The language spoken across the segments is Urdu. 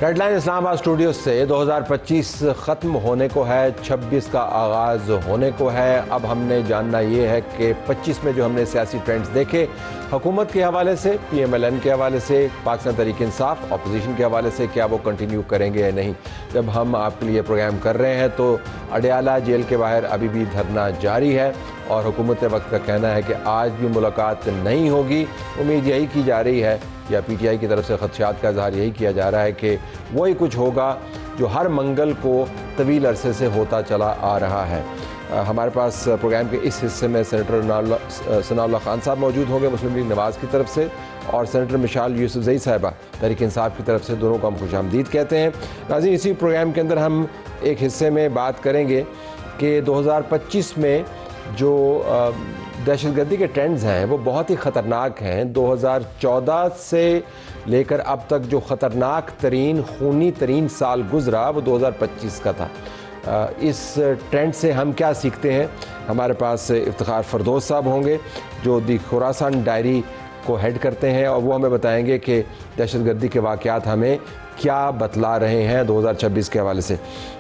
ریڈ لائن اسلام آباد اسٹوڈیو سے 2025 ختم ہونے کو ہے، 26 کا آغاز ہونے کو ہے۔ اب ہم نے جاننا یہ ہے کہ 25 میں جو ہم نے سیاسی ٹرینڈز دیکھے، حکومت کے حوالے سے، پی ایم ایل این کے حوالے سے، پاکستان تحریک انصاف، اپوزیشن کے حوالے سے، کیا وہ کنٹینیو کریں گے یا نہیں۔ جب ہم آپ کے لیے پروگرام کر رہے ہیں تو اڈیالہ جیل کے باہر ابھی بھی دھرنا جاری ہے اور حکومت وقت کا کہنا ہے کہ آج بھی ملاقات نہیں ہوگی۔ امید یہی کی جا رہی ہے، یا پی ٹی آئی کی طرف سے خدشات کا اظہار یہی کیا جا رہا ہے کہ وہی کچھ ہوگا جو ہر منگل کو طویل عرصے سے ہوتا چلا آ رہا ہے۔ ہمارے پاس پروگرام کے اس حصے میں سینیٹر ثناء اللہ خان صاحب موجود ہوں گے مسلم لیگ نواز کی طرف سے، اور سینیٹر مشال یوسفزئی صاحبہ تحریک انصاف کی طرف سے، دونوں کو ہم خوش آمدید کہتے ہیں۔ ناظرین، اسی پروگرام کے اندر ہم ایک حصے میں بات کریں گے کہ 2025 میں جو دہشت گردی کے ٹرینڈز ہیں وہ بہت ہی خطرناک ہیں۔ 2014 سے لے کر اب تک جو خطرناک ترین، خونی ترین سال گزرا وہ 2025 کا تھا۔ اس ٹرینڈ سے ہم کیا سیکھتے ہیں؟ ہمارے پاس افتخار فردوس صاحب ہوں گے جو دی خراسان ڈائری کو ہیڈ کرتے ہیں، اور وہ ہمیں بتائیں گے کہ دہشت گردی کے واقعات ہمیں کیا بتلا رہے ہیں 2026 کے حوالے سے۔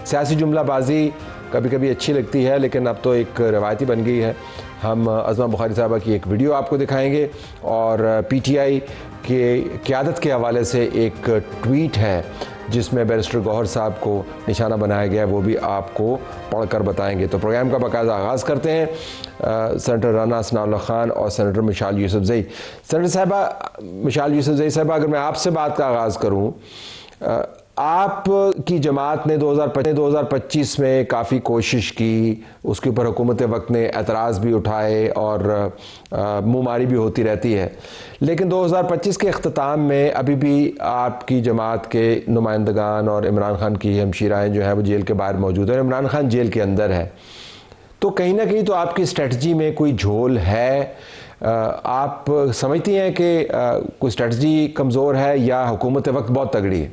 سیاسی جملہ بازی کبھی کبھی اچھی لگتی ہے لیکن اب تو ایک روایتی بن گئی ہے۔ ہم عظمہ بخاری صاحبہ کی ایک ویڈیو آپ کو دکھائیں گے، اور پی ٹی آئی کے قیادت کے حوالے سے ایک ٹویٹ ہے جس میں بیرسٹر گوہر صاحب کو نشانہ بنایا گیا ہے، وہ بھی آپ کو پڑھ کر بتائیں گے۔ تو پروگرام کا باقاعدہ آغاز کرتے ہیں سینیٹر رانا ثناء اللہ خان اور سینیٹر مشال یوسفزئی۔ سینیٹر صاحبہ، مشال یوسفزئی صاحبہ، اگر میں آپ سے بات کا آغاز کروں، آپ کی جماعت نے 2025 میں کافی کوشش کی، اس کے اوپر حکومت وقت نے اعتراض بھی اٹھائے اور منہ ماری بھی ہوتی رہتی ہے، لیکن 2025 کے اختتام میں ابھی بھی آپ کی جماعت کے نمائندگان اور عمران خان کی ہمشیرائیں جو ہیں وہ جیل کے باہر موجود ہیں، عمران خان جیل کے اندر ہے، تو کہیں نہ کہیں تو آپ کی اسٹریٹجی میں کوئی جھول ہے؟ آپ سمجھتی ہیں کہ کوئی اسٹریٹجی کمزور ہے یا حکومت وقت بہت تگڑی ہے؟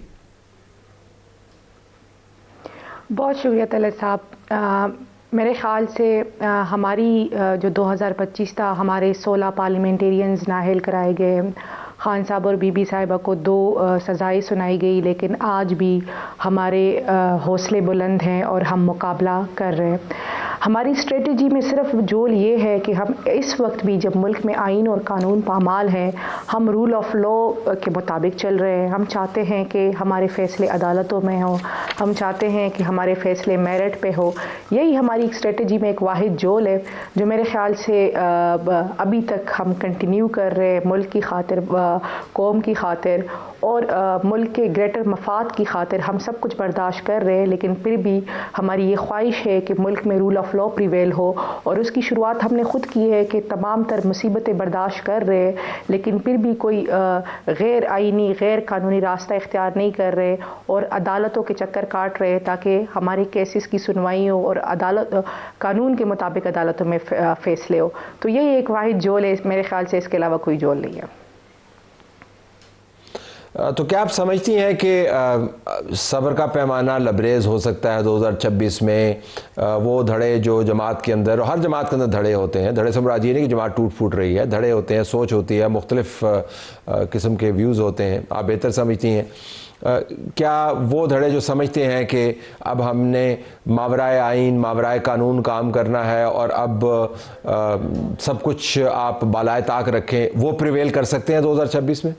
بہت شکریہ طلعت صاحب۔ میرے خیال سے ہماری جو 2025 تھا، ہمارے 16 پارلیمنٹیرینز نااہل کرائے گئے، خان صاحب اور بی بی صاحبہ کو 2 سزائیں سنائی گئی، لیکن آج بھی ہمارے حوصلے بلند ہیں اور ہم مقابلہ کر رہے ہیں۔ ہماری اسٹریٹجی میں صرف جول یہ ہے کہ ہم اس وقت بھی جب ملک میں آئین اور قانون پامال ہیں، ہم رول آف لا کے مطابق چل رہے ہیں۔ ہم چاہتے ہیں کہ ہمارے فیصلے عدالتوں میں ہوں، ہم چاہتے ہیں کہ ہمارے فیصلے میرٹ پہ ہو۔ یہی ہماری اسٹریٹجی میں ایک واحد جول ہے جو میرے خیال سے ابھی تک ہم کنٹینیو کر رہے ہیں، ملک کی خاطر، قوم کی خاطر اور ملک کے گریٹر مفاد کی خاطر ہم سب کچھ برداشت کر رہے ہیں، لیکن پھر بھی ہماری یہ خواہش ہے کہ ملک میں رول آف لا پریویل ہو، اور اس کی شروعات ہم نے خود کی ہے کہ تمام تر مصیبتیں برداشت کر رہے ہیں، لیکن پھر بھی کوئی غیر آئینی، غیر قانونی راستہ اختیار نہیں کر رہے اور عدالتوں کے چکر کاٹ رہے تاکہ ہمارے کیسز کی سنوائی ہو اور عدالت قانون کے مطابق عدالتوں میں فیصلے ہو۔ تو یہی ایک واحد جول ہے میرے خیال سے، اس کے علاوہ کوئی جول نہیں ہے۔ تو کیا آپ سمجھتی ہیں کہ صبر کا پیمانہ لبریز ہو سکتا ہے 2026 میں؟ وہ دھڑے جو جماعت کے اندر، ہر جماعت کے اندر دھڑے ہوتے ہیں، دھڑے سے مراد یہ نہیں کہ جماعت ٹوٹ پھوٹ رہی ہے، دھڑے ہوتے ہیں، سوچ ہوتی ہے، مختلف قسم کے ویوز ہوتے ہیں، آپ بہتر سمجھتی ہیں۔ کیا وہ دھڑے جو سمجھتے ہیں کہ اب ہم نے ماورائے آئین، ماورائے قانون کام کرنا ہے اور اب سب کچھ آپ بالائے طاق رکھیں، وہ پریویل کر سکتے ہیں 2026 میں؟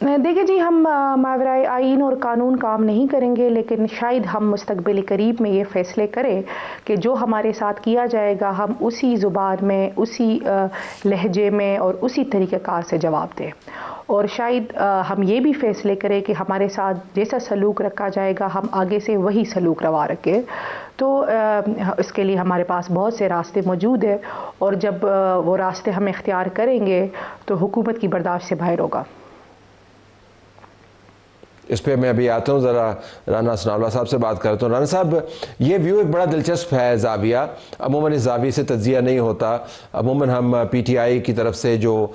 دیکھیں جی، ہم ماورائے آئین اور قانون کام نہیں کریں گے، لیکن شاید ہم مستقبل قریب میں یہ فیصلے کریں کہ جو ہمارے ساتھ کیا جائے گا ہم اسی زبان میں، اسی لہجے میں اور اسی طریقہ کار سے جواب دیں، اور شاید ہم یہ بھی فیصلے کریں کہ ہمارے ساتھ جیسا سلوک رکھا جائے گا ہم آگے سے وہی سلوک روا رکھیں۔ تو اس کے لیے ہمارے پاس بہت سے راستے موجود ہیں، اور جب وہ راستے ہم اختیار کریں گے تو حکومت کی برداشت سے باہر ہوگا۔ اس پہ میں ابھی آتا ہوں، ذرا رانا ثناءاللہ صاحب سے بات کرتا ہوں۔ رانا صاحب، یہ ویو ایک بڑا دلچسپ ہے زاویہ، عموماً اس زاویے سے تجزیہ نہیں ہوتا، عموماً ہم پی ٹی آئی کی طرف سے جو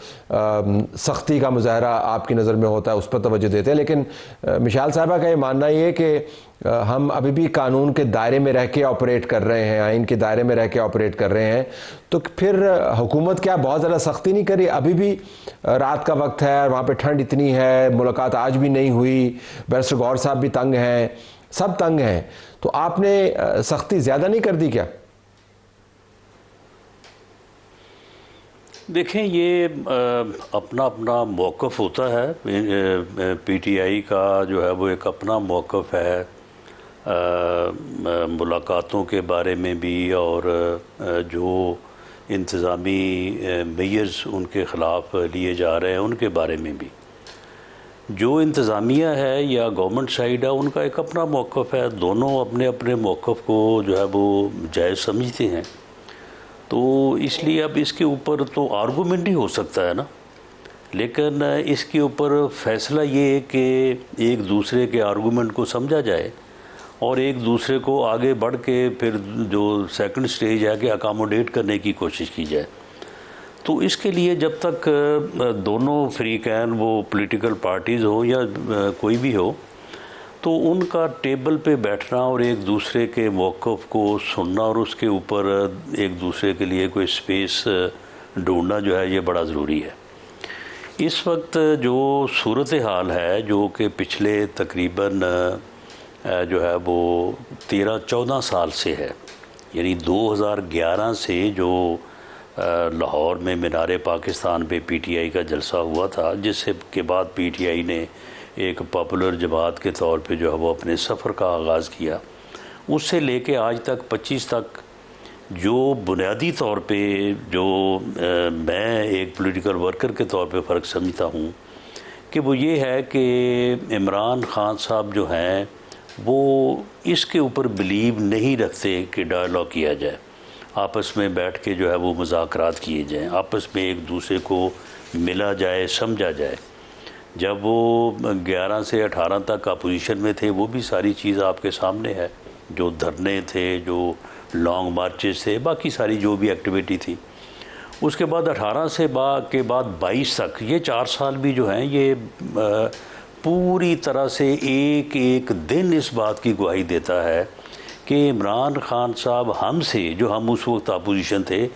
سختی کا مظاہرہ آپ کی نظر میں ہوتا ہے اس پر توجہ دیتے ہیں، لیکن مشال صاحبہ کا یہ ماننا یہ ہے کہ ہم ابھی بھی قانون کے دائرے میں رہ کے آپریٹ کر رہے ہیں، آئین کے دائرے میں رہ کے آپریٹ کر رہے ہیں، تو پھر حکومت کیا بہت زیادہ سختی نہیں کری؟ ابھی بھی رات کا وقت ہے، وہاں پہ ٹھنڈ اتنی ہے، ملاقات آج بھی نہیں ہوئی، بیرسٹر گور صاحب بھی تنگ ہیں، سب تنگ ہیں، تو آپ نے سختی زیادہ نہیں کر دی کیا؟ دیکھیں، یہ اپنا اپنا موقف ہوتا ہے، پی ٹی آئی کا جو ہے وہ ایک اپنا موقف ہے ملاقاتوں کے بارے میں بھی، اور جو انتظامی میئرز ان کے خلاف لیے جا رہے ہیں ان کے بارے میں بھی۔ جو انتظامیہ ہے یا گورنمنٹ سائیڈ ہے ان کا ایک اپنا موقف ہے، دونوں اپنے اپنے موقف کو جو ہے وہ جائز سمجھتے ہیں، تو اس لیے اب اس کے اوپر تو آرگومنٹ ہی ہو سکتا ہے نا، لیکن اس کے اوپر فیصلہ یہ ہے کہ ایک دوسرے کے آرگومنٹ کو سمجھا جائے اور ایک دوسرے کو آگے بڑھ کے پھر جو سیکنڈ سٹیج ہے کہ اکاموڈیٹ کرنے کی کوشش کی جائے۔ تو اس کے لیے جب تک دونوں فریقین، وہ پولیٹیکل پارٹیز ہو یا کوئی بھی ہو، تو ان کا ٹیبل پہ بیٹھنا اور ایک دوسرے کے موقف کو سننا اور اس کے اوپر ایک دوسرے کے لیے کوئی سپیس ڈھونڈنا جو ہے یہ بڑا ضروری ہے۔ اس وقت جو صورتحال ہے جو کہ پچھلے تقریباً جو ہے وہ 13-14 سال سے ہے، یعنی 2011 سے جو لاہور میں مینار پاکستان پہ پی ٹی آئی کا جلسہ ہوا تھا، جس سے کے بعد پی ٹی آئی نے ایک پاپولر جماعت کے طور پہ جو ہے وہ اپنے سفر کا آغاز کیا، اس سے لے کے آج تک 25 تک جو بنیادی طور پہ جو میں ایک پولیٹیکل ورکر کے طور پہ فرق سمجھتا ہوں کہ وہ یہ ہے کہ عمران خان صاحب جو ہیں وہ اس کے اوپر بلیو نہیں رکھتے کہ ڈائلاگ کیا جائے، آپس میں بیٹھ کے جو ہے وہ مذاکرات کیے جائیں، آپس میں ایک دوسرے کو ملا جائے، سمجھا جائے۔ جب وہ 11 سے 18 تک اپوزیشن میں تھے، وہ بھی ساری چیز آپ کے سامنے ہے، جو دھرنے تھے، جو لانگ مارچز تھے، باقی ساری جو بھی ایکٹیویٹی تھی۔ اس کے بعد 18 سے کے بعد 22 تک یہ 4 سال بھی جو ہیں یہ پوری طرح سے ایک ایک دن اس بات کی گواہی دیتا ہے کہ عمران خان صاحب ہم سے، جو ہم اس وقت اپوزیشن تھے،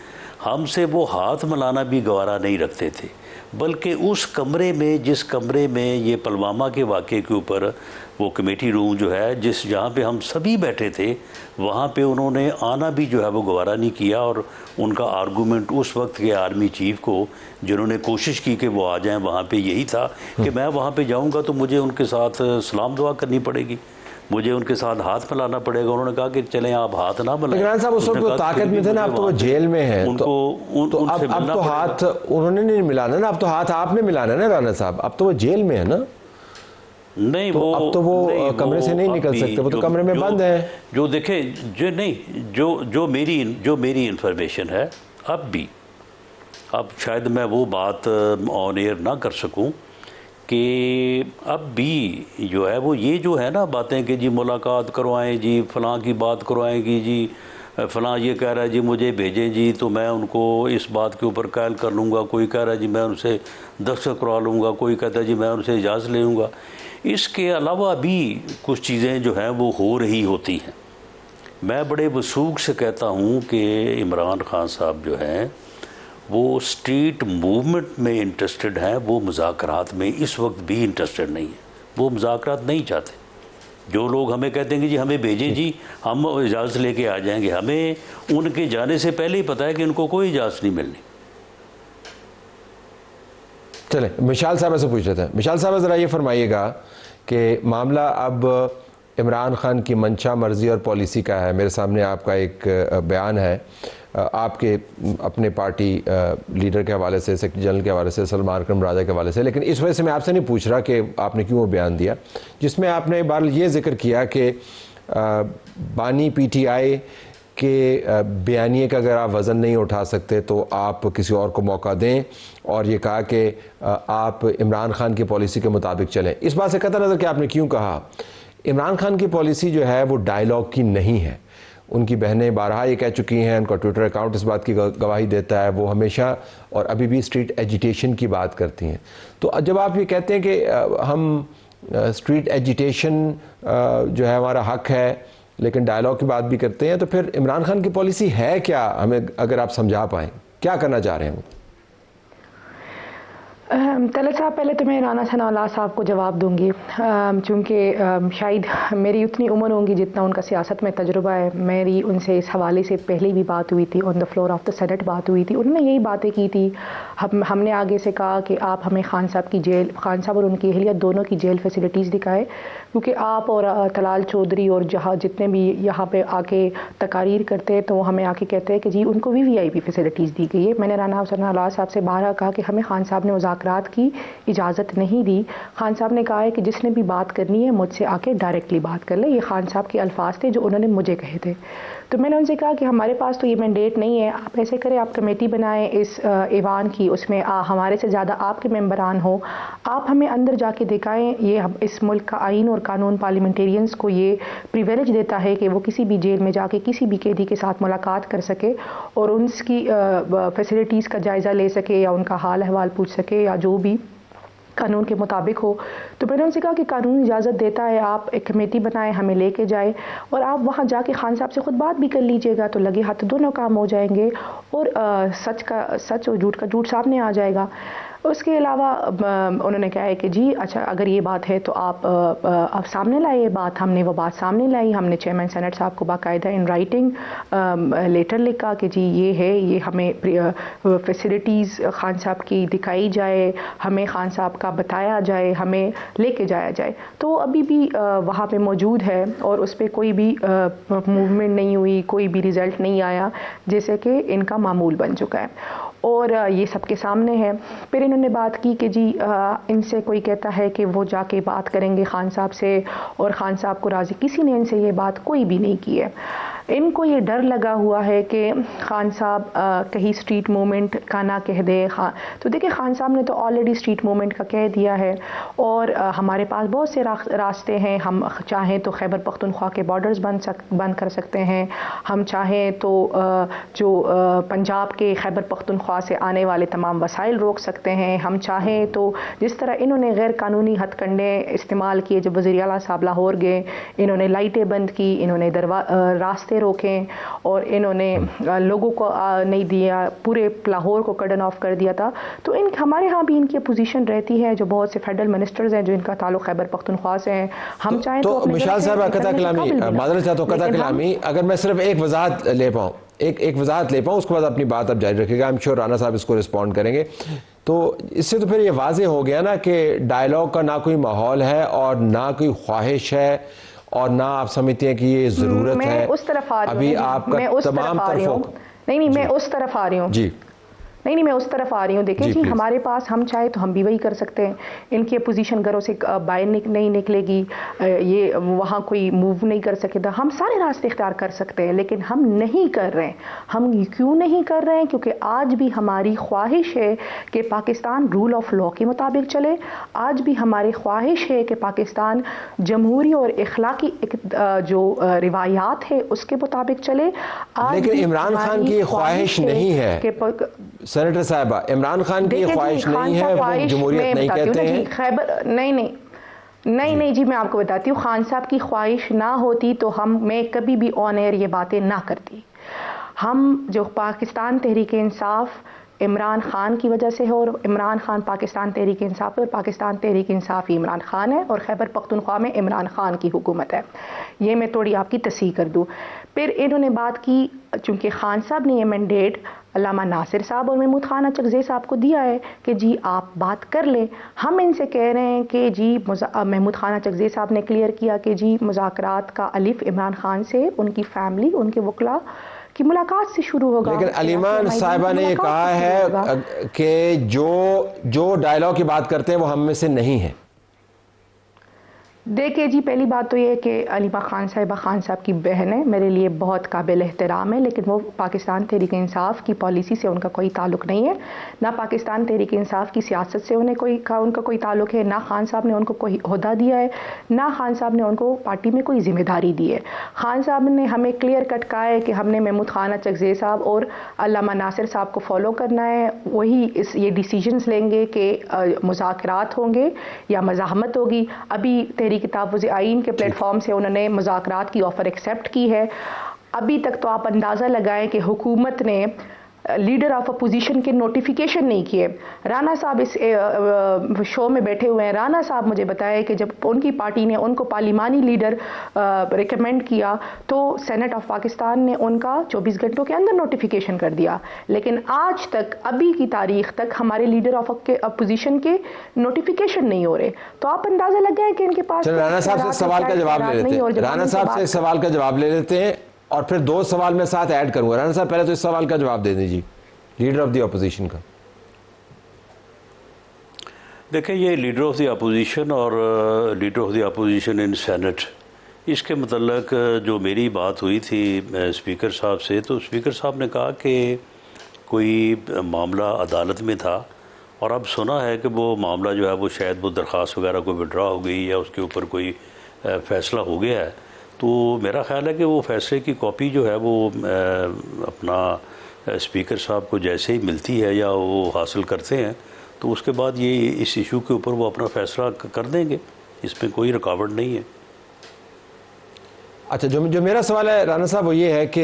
ہم سے وہ ہاتھ ملانا بھی گوارا نہیں رکھتے تھے، بلکہ اس کمرے میں، جس کمرے میں یہ پلوامہ کے واقعے کے اوپر وہ کمیٹی روم جو ہے جہاں پہ ہم سبھی بیٹھے تھے، وہاں پہ انہوں نے آنا بھی جو ہے وہ گوارا نہیں کیا، اور ان کا آرگومنٹ اس وقت کے آرمی چیف کو جنہوں نے کوشش کی کہ وہ آ جائیں وہاں پہ یہی تھا کہ میں وہاں پہ جاؤں گا تو مجھے ان کے ساتھ سلام دعا کرنی پڑے گی، مجھے ان کے ساتھ ہاتھ ملانا پڑے گا۔ انہوں نے کہا کہ چلیں آپ ہاتھ نہ ملائیں۔ عمران صاحب اس وقت وہ طاقت میں تھے نا، اب تو وہ جیل میں ہیں، تو اب تو ہاتھ انہوں نے نہیں ملانا نا، اب تو ہاتھ آپ نے ملانا نا رانا صاحب، اب تو وہ جیل میں ہے نا، نہیں تو اب تو وہ کمرے سے نہیں نکل سکتے، وہ تو کمرے میں بند ہیں۔ جو دیکھیں، جو نہیں، جو میری انفارمیشن ہے، اب بھی، اب شاید میں وہ بات آن ایئر نہ کر سکوں کہ اب بھی جو ہے وہ یہ جو ہے نا باتیں کہ جی ملاقات کروائیں جی، فلاں کی بات کروائیں گی جی، فلاں یہ کہہ رہا ہے جی مجھے بھیجیں جی تو میں ان کو اس بات کے اوپر قائل کر لوں گا، کوئی کہہ رہا ہے جی میں ان سے دستخط کروا لوں گا، کوئی کہتا ہے جی میں ان سے اجازت لے لوں گا۔ اس کے علاوہ بھی کچھ چیزیں جو ہیں وہ ہو رہی ہوتی ہیں۔ میں بڑے وثوق سے کہتا ہوں کہ عمران خان صاحب جو ہیں وہ اسٹریٹ موومنٹ میں انٹرسٹڈ ہیں، وہ مذاکرات میں اس وقت بھی انٹرسٹڈ نہیں ہیں، وہ مذاکرات نہیں چاہتے۔ جو لوگ ہمیں کہتے ہیں کہ جی ہمیں بھیجیں جی، ہم اجازت لے کے آ جائیں گے، ہمیں ان کے جانے سے پہلے ہی پتہ ہے کہ ان کو کوئی اجازت نہیں ملنی۔ چلیں مشال صاحبہ سے پوچھ لیتے ہیں۔ مشال صاحبہ ذرا یہ فرمائیے گا کہ معاملہ اب عمران خان کی منشا، مرضی اور پالیسی کا ہے۔ میرے سامنے آپ کا ایک بیان ہے آپ کے اپنے پارٹی لیڈر کے حوالے سے، سیکرٹری جنرل کے حوالے سے، سلمان اکرم راجہ کے حوالے سے، لیکن اس وجہ سے میں آپ سے نہیں پوچھ رہا کہ آپ نے کیوں وہ بیان دیا، جس میں آپ نے بار یہ ذکر کیا کہ بانی پی ٹی آئی کہ بیانیے کا اگر آپ وزن نہیں اٹھا سکتے تو آپ کسی اور کو موقع دیں، اور یہ کہا کہ آپ عمران خان کی پالیسی کے مطابق چلیں. اس بات سے قطع نظر کہ آپ نے کیوں کہا، عمران خان کی پالیسی جو ہے وہ ڈائیلاگ کی نہیں ہے. ان کی بہنیں بارہا یہ کہہ چکی ہیں، ان کا ٹویٹر اکاؤنٹ اس بات کی گواہی دیتا ہے، وہ ہمیشہ اور ابھی بھی اسٹریٹ ایجیٹیشن کی بات کرتی ہیں. تو جب آپ یہ کہتے ہیں کہ ہم اسٹریٹ ایجیٹیشن جو ہے ہمارا حق ہے لیکن ڈائیلاگ کی بات بھی کرتے ہیں، تو پھر عمران خان کی پالیسی ہے کیا؟ ہمیں اگر آپ سمجھا پائیں کیا کرنا چاہ رہے ہیں وہ. طلعت صاحب، پہلے تو میں رانا ثناءاللہ صاحب کو جواب دوں گی، چونکہ شاید میری اتنی عمر ہوں گی جتنا ان کا سیاست میں تجربہ ہے. میری ان سے اس حوالے سے پہلے بھی بات ہوئی تھی، on the floor of the Senate بات ہوئی تھی. انہوں نے یہی باتیں کی تھی. ہم نے آگے سے کہا کہ آپ ہمیں خان صاحب کی جیل، خان صاحب اور ان کی اہلیہ دونوں کی جیل فیسلٹیز دکھائے، کیونکہ آپ اور طلال چودھری اور جہاں جتنے بھی یہاں پہ آ کے تقاریر کرتے ہیں تو وہ ہمیں آ کے کہتے ہیں کہ جی ان کو VVIP فیسلٹیز دی گئی ہے. میں نے رانا ثناءاللہ صاحب سے بارہا کہا کہ ہمیں خان صاحب نے مذاکرات کی اجازت نہیں دی. خان صاحب نے کہا ہے کہ جس نے بھی بات کرنی ہے مجھ سے آ کے ڈائریکٹلی بات کر لے. یہ خان صاحب کے الفاظ تھے جو انہوں نے مجھے کہے تھے. تو میں نے ان سے کہا کہ ہمارے پاس تو یہ مینڈیٹ نہیں ہے، آپ ایسے کریں، آپ کمیٹی بنائیں اس ایوان کی، اس میں ہمارے سے زیادہ آپ کے ممبران ہوں، آپ ہمیں اندر جا کے دکھائیں. یہ اس ملک کا آئین اور قانون پارلیمنٹیرینز کو یہ پریویلیج دیتا ہے کہ وہ کسی بھی جیل میں جا کے کسی بھی قیدی کے ساتھ ملاقات کر سکے اور ان کی فیسلٹیز کا جائزہ لے سکے یا ان کا حال احوال پوچھ سکے یا جو بھی قانون کے مطابق ہو. تو میں نے ان سے کہا کہ قانون اجازت دیتا ہے، آپ ایک کمیٹی بنائیں، ہمیں لے کے جائیں اور آپ وہاں جا کے خان صاحب سے خود بات بھی کر لیجئے گا، تو لگے ہاتھ دونوں کام ہو جائیں گے اور سچ کا سچ اور جھوٹ کا جھوٹ سامنے آ جائے گا. اس کے علاوہ انہوں نے کہا ہے کہ جی اچھا اگر یہ بات ہے تو آپ سامنے لائے یہ بات. ہم نے وہ بات سامنے لائی، ہم نے چیئرمین سینٹ صاحب کو باقاعدہ ان رائٹنگ لیٹر لکھا کہ جی یہ ہے، یہ ہمیں فیسلٹیز خان صاحب کی دکھائی جائے، ہمیں خان صاحب کا بتایا جائے، ہمیں لے کے جایا جائے. تو ابھی بھی وہاں پہ موجود ہے اور اس پہ کوئی بھی موومنٹ نہیں ہوئی، کوئی بھی رزلٹ نہیں آیا، جیسے کہ ان کا معمول بن چکا ہے اور یہ سب کے سامنے ہے. پھر انہوں نے بات کی کہ جی ان سے کوئی کہتا ہے کہ وہ جا کے بات کریں گے خان صاحب سے اور خان صاحب کو راضی، کسی نے ان سے یہ بات کوئی بھی نہیں کی ہے. ان کو یہ ڈر لگا ہوا ہے کہ خان صاحب کہیں اسٹریٹ موومنٹ کا نہ کہہ دے. تو دیکھیں خان صاحب نے تو آلریڈی اسٹریٹ موومنٹ کا کہہ دیا ہے اور ہمارے پاس بہت سے راستے ہیں. ہم چاہیں تو خیبر پختونخوا کے بارڈرز بند کر سکتے ہیں، ہم چاہیں تو جو پنجاب کے خیبر پختونخوا سے آنے والے تمام وسائل روک سکتے ہیں، ہم چاہیں تو جس طرح انہوں نے غیر قانونی ہتھ کنڈے استعمال کیے جب وزیر اعلیٰ صاحب لاہور گئے، انہوں نے لائٹیں بند کی، انہوں نے راستے روکیں اور انہوں نے لوگوں کو نہیں دیا، پورے لاہور کو کٹن آف کر دیا تھا. تو ہمارے ہاں بھی ان کی اپوزیشن رہتی ہے، جو بہت سے فیڈرل منسٹرز ہیں جو ان کا تعلق خیبر پختونخوا سے ہیں. ہم چاہیں تو مشال صاحب قطع کلامی، معذرت چاہتا ہوں قطع کلامی، اگر میں صرف ایک وضاحت لے پاؤں اس کے بعد اپنی بات اب جاری رکھے گا. I'm sure رانا صاحب اس کو رسپونڈ کریں گے. تو اس سے تو پھر یہ واضح ہو گیا نا کہ ڈائیلاگ کا نہ کوئی ماحول ہے اور نہ کوئی خواہش ہے اور نہ آپ سمجھتے ہیں کہ یہ ضرورت ہے. میں اس طرف آ رہی ہوں، ابھی آپ کا تمام طرفوں نہیں میں اس طرف آ رہی ہوں جی نہیں میں اس طرف آ رہی ہوں. دیکھیں جی ہمارے پاس ہم چاہے تو ہم بھی وہی کر سکتے ہیں. ان کی اپوزیشن گھروں سے باہر نہیں نکلے گی، یہ وہاں کوئی موو نہیں کر سکے گا. ہم سارے راستے اختیار کر سکتے ہیں لیکن ہم نہیں کر رہے ہیں. ہم کیوں نہیں کر رہے ہیں؟ کیونکہ آج بھی ہماری خواہش ہے کہ پاکستان رول آف لا کے مطابق چلے. آج بھی ہماری خواہش ہے کہ پاکستان جمہوری اور اخلاقی جو روایات ہے اس کے مطابق چلے. لیکن عمران خان کی خواہش نہیں ہے سینیٹر صاحبہ، عمران خان کی خواہش نہیں ہے، وہ جمہوریت نہیں کہتے ہیں. نہیں جی میں آپ کو بتاتی ہوں، خان صاحب کی خواہش نہ ہوتی تو میں کبھی بھی آن ایئر یہ باتیں نہ کرتی. ہم جو پاکستان تحریک انصاف عمران خان کی وجہ سے ہے اور عمران خان پاکستان تحریک انصاف ہے اور پاکستان تحریک انصاف عمران خان ہے اور خیبر پختونخوا میں عمران خان کی حکومت ہے. یہ میں تھوڑی آپ کی تصحیح کر دوں. پھر انہوں نے بات کی چونکہ خان صاحب نے یہ مینڈیٹ علامہ ناصر صاحب اور محمود خان اچکزئی صاحب کو دیا ہے کہ جی آپ بات کر لیں. ہم ان سے کہہ رہے ہیں کہ جی محمود خان اچکزئی صاحب نے کلیئر کیا کہ جی مذاکرات کا الف عمران خان سے ان کی فیملی، ان کے وکلاء کی ملاقات سے شروع ہوگا. لیکن علیمان صاحبہ نے یہ کہا ہے کہ جو ڈائیلاگ کی بات کرتے ہیں وہ ہم میں سے نہیں ہے. دیکھیے جی، پہلی بات تو یہ ہے کہ علیمہ خان صاحبہ خان صاحب کی بہن ہے، میرے لیے بہت قابل احترام ہے، لیکن وہ پاکستان تحریک انصاف کی پالیسی سے ان کا کوئی تعلق نہیں ہے، نہ پاکستان تحریک انصاف کی سیاست سے ان کا کوئی تعلق ہے، نہ خان صاحب نے ان کو کوئی عہدہ دیا ہے، نہ خان صاحب نے ان کو پارٹی میں کوئی ذمہ داری دی ہے۔ خان صاحب نے ہمیں کلیئر کٹ کہا ہے کہ ہم نے محمود خان اچکزئی صاحب اور علامہ ناصر صاحب کو فالو کرنا ہے، وہی یہ ڈیسیجنز لیں گے کہ مذاکرات ہوں گے یا مزاحمت ہوگی۔ ابھی تحریک تحفظ آئین کے پلیٹ فارم سے انہوں نے مذاکرات کی آفر ایکسیپٹ کی ہے۔ ابھی تک تو آپ اندازہ لگائیں کہ حکومت نے لیڈر آف اپوزیشن کے نوٹیفیکیشن نہیں کیے۔ رانا صاحب اس شو میں بیٹھے ہوئے ہیں، رانا صاحب مجھے بتایا کہ جب ان کی پارٹی نے ان کو پارلیمانی لیڈر ریکمینڈ کیا تو سینٹ آف پاکستان نے ان کا 24 گھنٹوں کے اندر نوٹیفیکیشن کر دیا، لیکن آج تک ابھی کی تاریخ تک ہمارے لیڈر آف اپوزیشن کے نوٹیفیکیشن نہیں ہو رہے۔ تو آپ اندازہ لگائیں کہ ان کے پاس رانا صاحب سے سوال کا جواب لے لیتے ہیں، رانا صاحب سے سوال کا جواب لے لیتے ہیں اور پھر 2 سوال میں ساتھ ایڈ کروں گا۔ رانا صاحب پہلے تو اس سوال کا جواب دے دیجیے لیڈر آف دی اپوزیشن کا۔ دیکھیں، یہ لیڈر آف دی اپوزیشن اور leader of the opposition in Senate, اس کے متعلق جو میری بات ہوئی تھی اسپیکر صاحب سے، تو اسپیکر صاحب نے کہا کہ کوئی معاملہ عدالت میں تھا اور اب سنا ہے کہ وہ معاملہ جو ہے وہ شاید وہ درخواست وغیرہ کوئی وڈرا ہو گئی یا اس کے اوپر کوئی فیصلہ ہو گیا ہے۔ تو میرا خیال ہے کہ وہ فیصلے کی کاپی جو ہے وہ اپنا اسپیکر صاحب کو جیسے ہی ملتی ہے یا وہ حاصل کرتے ہیں تو اس کے بعد یہ اس ایشو کے اوپر وہ اپنا فیصلہ کر دیں گے، اس میں کوئی رکاوٹ نہیں ہے۔ اچھا، جو میرا سوال ہے رانا صاحب وہ یہ ہے کہ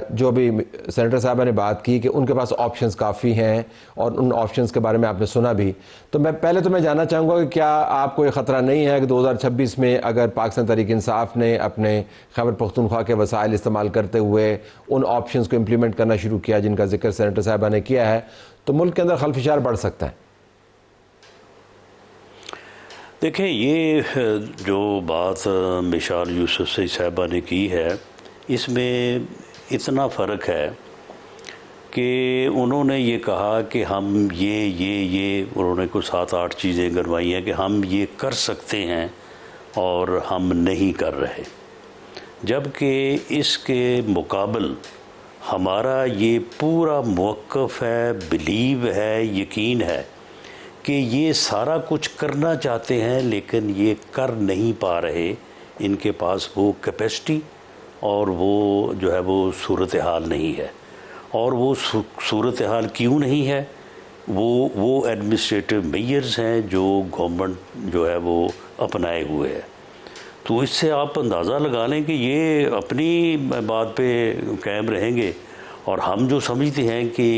جو ابھی سینیٹر صاحبہ نے بات کی کہ ان کے پاس آپشنز کافی ہیں اور ان آپشنز کے بارے میں آپ نے سنا بھی، تو میں جاننا چاہوں گا کہ کیا آپ کو یہ خطرہ نہیں ہے کہ 2026 میں اگر پاکستان تحریک انصاف نے اپنے خیبر پختونخوا کے وسائل استعمال کرتے ہوئے ان آپشنز کو امپلیمنٹ کرنا شروع کیا جن کا ذکر سینیٹر صاحبہ نے کیا ہے، تو ملک کے اندر خلفشار بڑھ سکتا ہے؟ دیکھیں، یہ جو بات مشال یوسفزئی صاحبہ نے کی ہے اس میں اتنا فرق ہے کہ انہوں نے یہ کہا کہ ہم یہ انہوں نے کوئی 7-8 چیزیں گنوائی ہیں کہ ہم یہ کر سکتے ہیں اور ہم نہیں کر رہے، جبکہ اس کے مقابل ہمارا یہ پورا موقف ہے، بلیو ہے، یقین ہے کہ یہ سارا کچھ کرنا چاہتے ہیں لیکن یہ کر نہیں پا رہے، ان کے پاس وہ کیپیسٹی اور وہ جو ہے وہ صورتحال نہیں ہے۔ اور وہ صورتحال کیوں نہیں ہے؟ وہ ایڈمنسٹریٹو میئرز ہیں جو گورنمنٹ جو ہے وہ اپنائے ہوئے ہے۔ تو اس سے آپ اندازہ لگا لیں کہ یہ اپنی بات پہ قائم رہیں گے اور ہم جو سمجھتے ہیں کہ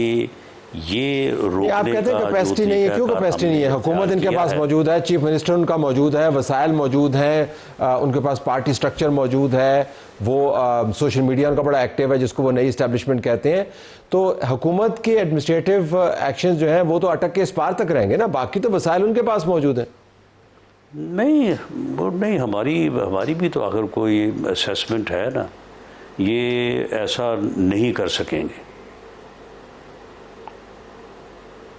یہ روکنے آپ کہتے ہیں کیپیسٹی نہیں ہے، کیوں کیپیسٹی نہیں ہے؟ حکومت ان کے پاس موجود ہے، چیف منسٹر ان کا موجود ہے، وسائل موجود ہیں، ان کے پاس پارٹی سٹرکچر موجود ہے، وہ سوشل میڈیا ان کا بڑا ایکٹیو ہے جس کو وہ نئی اسٹیبلشمنٹ کہتے ہیں۔ تو حکومت کے ایڈمنسٹریٹو ایکشنز جو ہیں وہ تو اٹک کے اس پار تک رہیں گے نا، باقی تو وسائل ان کے پاس موجود ہیں۔ نہیں، ہماری بھی تو اگر کوئی اسیسمنٹ ہے نا، یہ ایسا نہیں کر سکیں گے۔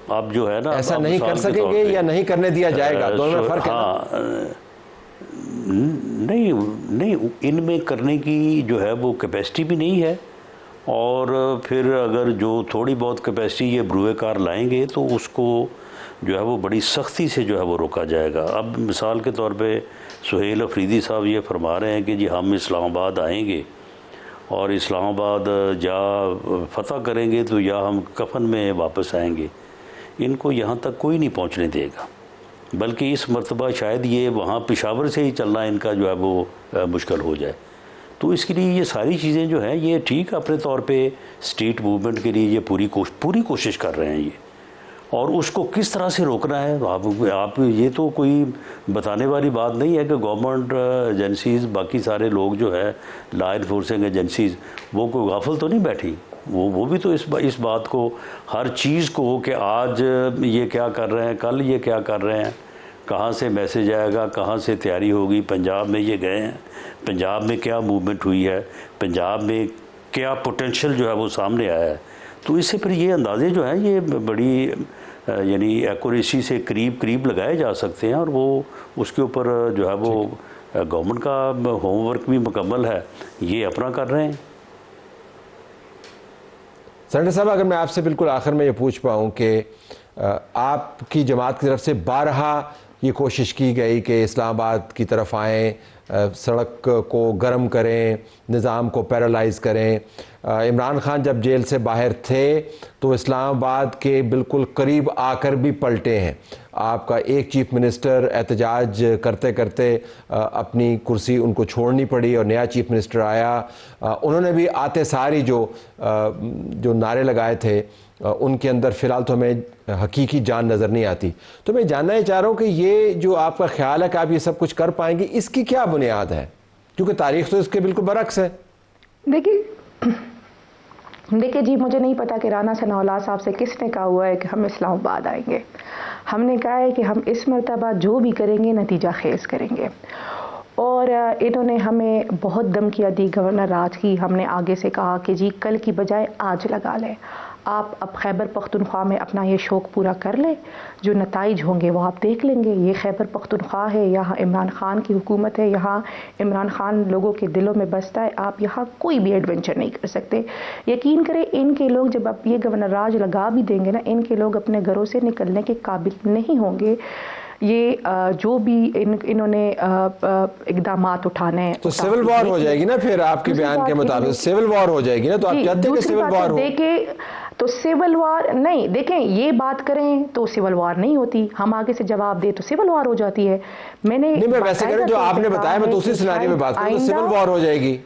آپ جو ہے نا ایسا نہیں کر سکیں گے یا نہیں کرنے دیا جائے گا، دونوں میں فرق ہے۔ ہاں، نہیں، ان میں کرنے کی جو ہے وہ کیپیسٹی بھی نہیں ہے، اور پھر اگر جو تھوڑی بہت کیپیسٹی یہ بروئے کار لائیں گے تو اس کو جو ہے وہ بڑی سختی سے جو ہے وہ روکا جائے گا۔ اب مثال کے طور پہ سہیل افریدی صاحب یہ فرما رہے ہیں کہ جی ہم اسلام آباد آئیں گے اور اسلام آباد یا فتح کریں گے تو یا ہم کفن میں واپس آئیں گے۔ ان کو یہاں تک کوئی نہیں پہنچنے دے گا، بلکہ اس مرتبہ شاید یہ وہاں پشاور سے ہی چلنا ان کا جو ہے وہ مشکل ہو جائے۔ تو اس کے لیے یہ ساری چیزیں جو ہیں یہ ٹھیک اپنے طور پہ اسٹریٹ موومنٹ کے لیے یہ پوری کوشش کر رہے ہیں یہ، اور اس کو کس طرح سے روکنا ہے آپ یہ تو کوئی بتانے والی بات نہیں ہے کہ گورنمنٹ ایجنسیز باقی سارے لوگ جو ہے لا انفورسنگ ایجنسیز وہ کوئی غافل تو نہیں بیٹھی، وہ بھی تو اس بات کو ہر چیز کو کہ آج یہ کیا کر رہے ہیں، کل یہ کیا کر رہے ہیں، کہاں سے میسج آئے گا، کہاں سے تیاری ہوگی، پنجاب میں یہ گئے ہیں، پنجاب میں کیا موومنٹ ہوئی ہے، پنجاب میں کیا پوٹینشیل جو ہے وہ سامنے آیا ہے۔ تو اس سے پھر یہ اندازے جو ہیں یہ بڑی یعنی ایکوریسی سے قریب لگائے جا سکتے ہیں، اور وہ اس کے اوپر جو ہے وہ گورنمنٹ کا ہوم ورک بھی مکمل ہے، یہ اپنا کر رہے ہیں۔ سینیٹر صاحب، اگر میں آپ سے بالکل آخر میں یہ پوچھ پاؤں کہ آپ کی جماعت کی طرف سے بارہا یہ کوشش کی گئی کہ اسلام آباد کی طرف آئیں، سڑک کو گرم کریں، نظام کو پیرالائز کریں۔ عمران خان جب جیل سے باہر تھے تو اسلام آباد کے بالکل قریب آ کر بھی پلٹے ہیں۔ آپ کا ایک چیف منسٹر احتجاج کرتے کرتے اپنی کرسی ان کو چھوڑنی پڑی اور نیا چیف منسٹر آیا، انہوں نے بھی آتے ساری جو نعرے لگائے تھے ان کے اندر فی الحال تو ہمیں حقیقی جان نظر نہیں آتی۔ تو میں جاننا ہی چاہ رہا ہوں کہ یہ جو آپ کا خیال ہے کہ آپ یہ سب کچھ کر پائیں گی، اس کی کیا بنیاد ہے؟ کیونکہ تاریخ تو اس کے بالکل برعکس ہے۔ دیکھیے جی، مجھے نہیں پتا کہ رانا ثناء اللہ صاحب سے کس نے کہا ہوا ہے کہ ہم اسلام آباد آئیں گے۔ ہم نے کہا ہے کہ ہم اس مرتبہ جو بھی کریں گے نتیجہ خیز کریں گے، اور انہوں نے ہمیں بہت دھمکیاں دی گورنر راج کی۔ ہم نے آگے سے کہا کہ جی کل کی بجائے آج لگا لیں، آپ اب خیبر پختونخوا میں اپنا یہ شوق پورا کر لیں، جو نتائج ہوں گے وہ آپ دیکھ لیں گے۔ یہ خیبر پختونخوا ہے، یہاں عمران خان کی حکومت ہے، یہاں عمران خان لوگوں کے دلوں میں بستا ہے، آپ یہاں کوئی بھی ایڈونچر نہیں کر سکتے۔ یقین کریں ان کے لوگ جب اب یہ گورنر راج لگا بھی دیں گے نا، ان کے لوگ اپنے گھروں سے نکلنے کے قابل نہیں ہوں گے۔ یہ جو بھی انہوں نے اقدامات اٹھانے ہیں تو سول وار ہو جائے گی نا پھر آپ کے بیان کے مطابق، سول وار ہو جائے گی نا، تو آپ چاہتے ہیں کہ سول وار ہو؟ تو سول وار نہیں، دیکھیں یہ بات کریں تو سول وار نہیں ہوتی، ہم آگے سے جواب دیں تو سول وار ہو جاتی ہے۔ میں ویسے کہہ رہا ہوں جو آپ نے بتایا، میں دوسری سیناریو میں بات کروں تو سول وار ہو جائے گی۔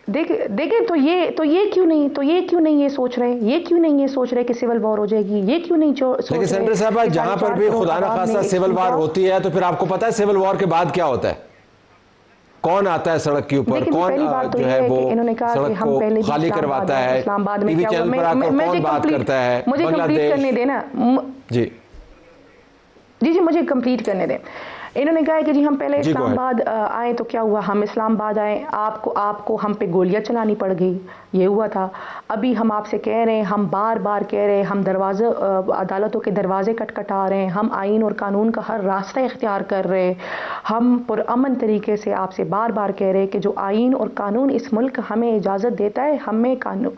دیکھیں تو یہ کیوں نہیں یہ سوچ رہے کہ سول وار ہو جائے گی، یہ کیوں نہیں سوچ رہے؟ لیکن سینیٹر صاحب جہاں پر بھی خدا نخواستہ سول وار ہوتی ہے تو پھر آپ کو پتا ہے سول وار کے بعد کیا ہوتا ہے؟ کون آتا ہے سڑک کے اوپر، کون جو ہے وہ سڑک کو خالی کرواتا ہے، ٹی وی چینل پر آ کر کون بات کرتا ہے؟ مجھے کمپلیٹ کرنے دیں نا جی مجھے کمپلیٹ کرنے دیں۔ انہوں نے کہا ہے کہ جی ہم پہلے اسلام آباد آئے تو کیا ہوا، ہم اسلام آباد آئے، آپ کو ہم پہ گولیاں چلانی پڑ گئی، یہ ہوا تھا۔ ابھی ہم آپ سے کہہ رہے ہیں، ہم بار بار کہہ رہے ہیں، ہم عدالتوں کے دروازے کٹکھٹا رہے ہیں، ہم آئین اور قانون کا ہر راستہ اختیار کر رہے ہیں، ہم پرامن طریقے سے آپ سے بار بار کہہ رہے ہیں کہ جو آئین اور قانون اس ملک ہمیں اجازت دیتا ہے، ہمیں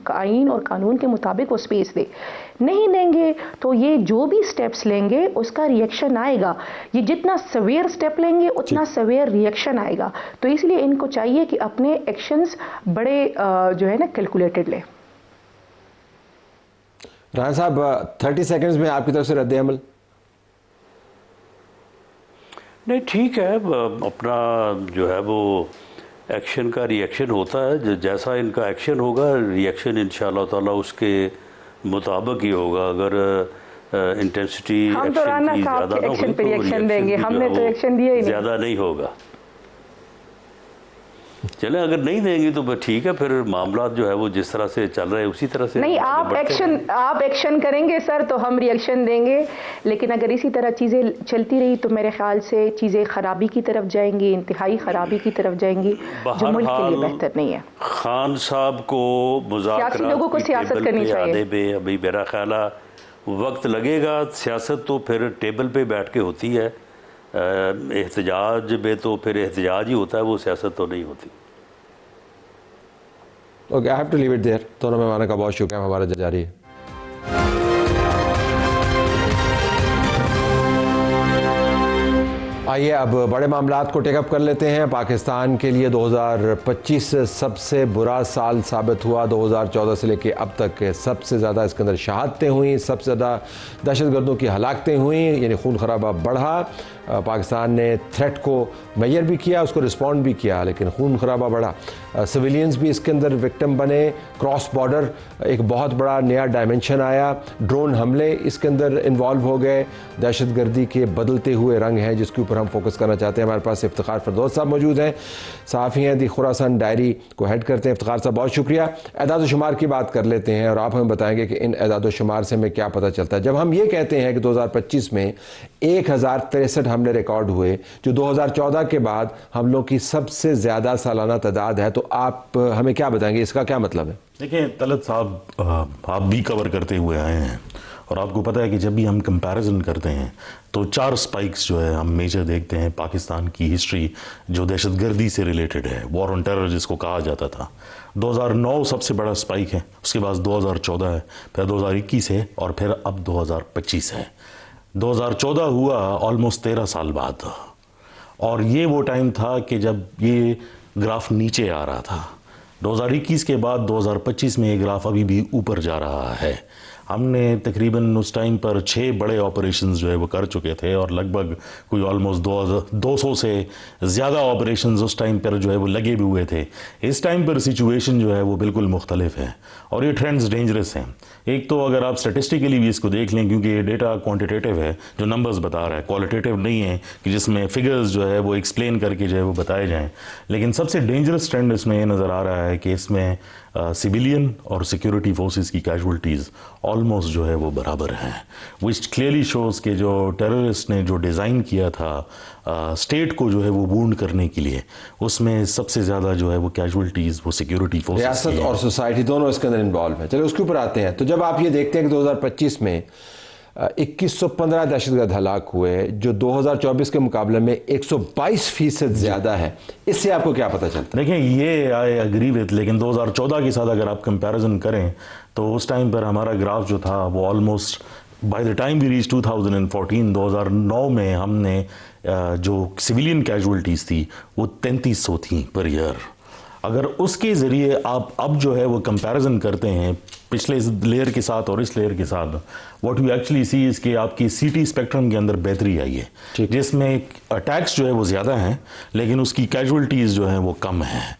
آئین اور قانون کے مطابق وہ سپیس دے۔ نہیں دیں گے تو یہ جو بھی سٹیپس لیں گے اس کا ریئیکشن آئے گا، یہ جتنا سویئر سٹیپ لیں گے اتنا سویئر ریئیکشن آئے گا۔ تو اس لیے ان کو چاہیے کہ اپنے ایکشنز بڑے جو ہے نا کیلکولیٹڈ لیں۔ رانا صاحب 30 سیکنڈز میں آپ کی طرف سے رد عمل۔ نہیں ٹھیک ہے، اپنا جو ہے وہ ایکشن کا ریئیکشن ہوتا ہے، جیسا ان کا ایکشن ہوگا ریئیکشن انشاءاللہ تعالیٰ اس کے مطابق ہی ہوگا۔ اگر انٹینسٹی ایکشن کی زیادہ نہ ہوئی تو ریئیکشن زیادہ نہیں ہوگا۔ چلیں اگر نہیں دیں گی تو ٹھیک ہے، پھر معاملات جو ہے وہ جس طرح سے چل رہے ہیں اسی طرح سے نہیں، آپ ایکشن کریں گے سر تو ہم ریئیکشن دیں گے، لیکن اگر اسی طرح چیزیں چلتی رہی تو میرے خیال سے چیزیں خرابی کی طرف جائیں گی، انتہائی خرابی کی طرف جائیں گی، جو ملک کے لیے بہتر نہیں ہے۔ خان صاحب کو سیاسی لوگوں کو سیاست کرنی چاہیے۔ ابھی میرا خیال ہے وقت لگے گا، سیاست تو پھر ٹیبل پہ بیٹھ کے ہوتی ہے، احتجاج میں تو پھر احتجاج ہی ہوتا ہے، وہ سیاست تو نہیں ہوتی۔ Okay, I have to leave it there۔ دونوں مہمانوں کا بہت شکریہ، ہمارا جاری ہے۔ آئیے اب بڑے معاملات کو ٹیک اپ کر لیتے ہیں۔ پاکستان کے لیے 2025 سب سے برا سال ثابت ہوا۔ 2014 سے لے کے اب تک سب سے زیادہ اس کے اندر شہادتیں ہوئیں، سب سے زیادہ دہشت گردوں کی ہلاکتیں ہوئیں، یعنی خون خرابہ بڑھا۔ پاکستان نے تھریٹ کو میئر بھی کیا، اس کو رسپونڈ بھی کیا، لیکن خون خرابہ بڑھا۔ سویلینز بھی اس کے اندر وکٹم بنے، کراس بارڈر ایک بہت بڑا نیا ڈائمنشن آیا، ڈرون حملے اس کے اندر انوالو ہو گئے، دہشت گردی کے بدلتے ہوئے رنگ ہیں جس کے اوپر ہم فوکس کرنا چاہتے ہیں۔ ہمارے پاس افتخار فردوس صاحب موجود ہیں، صحافی ہیں، دی خراسان ڈائری کو ہیڈ کرتے ہیں۔ افتخار صاحب بہت شکریہ۔ اعداد و شمار کی بات کر لیتے ہیں اور آپ ہمیں بتائیں گے کہ ان اعداد و شمار سے ہمیں کیا پتہ چلتا ہے۔ جب ہم یہ کہتے ہیں کہ 2025 میں 1063 حملے ریکارڈ ہوئے، جو 2014 کے بعد حملوں کی سب سے زیادہ سالانہ تعداد ہے، تو آپ ہمیں کیا بتائیں گے، اس کا کیا مطلب ہے؟ دیکھیں طلعت صاحب، آپ بھی کور کرتے ہوئے آئے ہیں اور آپ کو پتہ ہے کہ جب بھی ہم کمپیریزن کرتے ہیں تو 4 اسپائکس جو ہے ہم میجر دیکھتے ہیں پاکستان کی ہسٹری جو دہشت گردی سے ریلیٹڈ ہے، وار آن ٹیرر جس کو کہا جاتا تھا۔ 2009 سب سے بڑا اسپائک ہے، اس کے بعد 2014 ہے، پھر 2021 ہے، اور پھر اب 2025 ہے۔ 2014 ہوا آلموسٹ 13 سال بعد، اور یہ وہ ٹائم تھا کہ جب یہ گراف نیچے آ رہا تھا۔ 2021 کے بعد 2025 میں یہ گراف ابھی بھی اوپر جا رہا ہے۔ ہم نے تقریباً اس ٹائم پر 6 بڑے آپریشنز جو ہے وہ کر چکے تھے، اور لگ بھگ کوئی آلموسٹ 200 سے زیادہ آپریشنز اس ٹائم پر جو ہے وہ لگے بھی ہوئے تھے۔ اس ٹائم پر سچویشن جو ہے وہ بالکل مختلف ہے، اور یہ ٹرینڈز ڈینجرس ہیں۔ ایک تو اگر آپ سٹیٹسٹیکلی بھی اس کو دیکھ لیں، کیونکہ یہ ڈیٹا کوانٹیٹیو ہے جو نمبرز بتا رہا ہے، کوالٹیٹیو نہیں ہے کہ جس میں فگرز جو ہے وہ ایکسپلین کر کے جو ہے وہ بتائے جائیں، لیکن سب سے ڈینجرس ٹرینڈ اس میں یہ نظر آ رہا ہے کہ اس میں سویلین اور سیکیورٹی فورسز کی کیجولٹیز آلموسٹ جو ہے وہ برابر ہیں، وچ کلیئرلی شوز کہ جو ٹیررسٹ نے جو ڈیزائن کیا تھا اسٹیٹ کو جو ہے وہ وونڈ کرنے کے لیے، اس میں سب سے زیادہ جو ہے وہ کیجولٹیز وہ سیکیورٹی فورسز، ریاست اور سوسائٹی دونوں اس کے اندر انوالو ہیں۔ چلو اس کے اوپر آتے ہیں۔ تو جب آپ یہ دیکھتے ہیں کہ 2025 میں 2115 دہشت گرد ہلاک ہوئے، جو 2024 کے مقابلے میں 122% زیادہ ہے، اس سے آپ کو کیا پتہ چلتا ہے؟ دیکھیں یہ آئی ایگری وتھ، لیکن 2014 کے ساتھ اگر آپ کمپیریزن کریں تو اس ٹائم پر ہمارا گراف جو تھا وہ almost by the time we reach 2009 میں ہم نے جو سویلین کیجولٹیز تھی وہ 3300 تھیں پر ایئر۔ اگر اس کے ذریعے آپ اب جو ہے وہ کمپیریزن کرتے ہیں پچھلے لیئر کے ساتھ اور اس لیئر کے ساتھ، واٹ یو ایکچولی سی اس کہ آپ کی سی ٹی اسپیکٹرم کے اندر بہتری آئی ہے، جس میں اٹیکس جو ہے وہ زیادہ ہیں لیکن اس کی کیجولٹیز جو ہیں وہ کم ہیں،